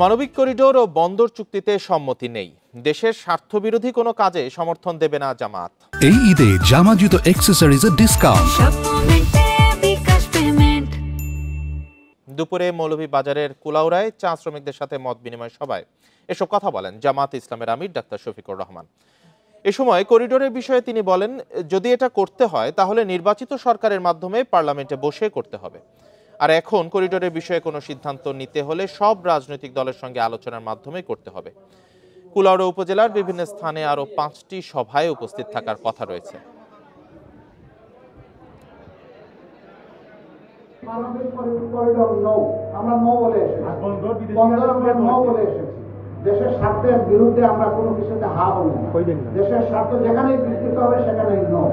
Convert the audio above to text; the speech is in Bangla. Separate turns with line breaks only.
মানবিক করিডোর ও বন্দর চুক্তিতে সম্মতি নেই। দেশের স্বার্থবিরোধী কোনো কাজে সমর্থন দেবে না জামাত।
এই ঈদে জামা জুতো অ্যাক্সেসরিজের ডিসকাউন্ট।
দুপুরে মৌলভীবাজারের কুলাউড়ায় চা শ্রমিকদের সাথে মত বিনিময় সভায় এসব কথা বলেন জামাত ইসলামের আমির ডাক্তার শফিকুর রহমান। এ সময় করিডোরের বিষয়ে তিনি বলেন, যদি এটা করতে হয় তাহলে নির্বাচিত সরকারের মাধ্যমে পার্লামেন্টে বসে করতে হবে। আর এখন করিডোরের বিষয়ে কোনো সিদ্ধান্ত নিতে হলে সব রাজনৈতিক দলের সঙ্গে আলোচনার মাধ্যমে করতে হবে। কুলাউড়া উপজেলার বিভিন্ন স্থানে আরও 5টি সভায় উপস্থিত থাকার কথা রয়েছে।
দেশের স্বার্থের বিরুদ্ধে আমরা কোনো কিছুতে হা বলি না। দেশের স্বার্থ যেখানেই বিকৃত হবে সেখানেই নো।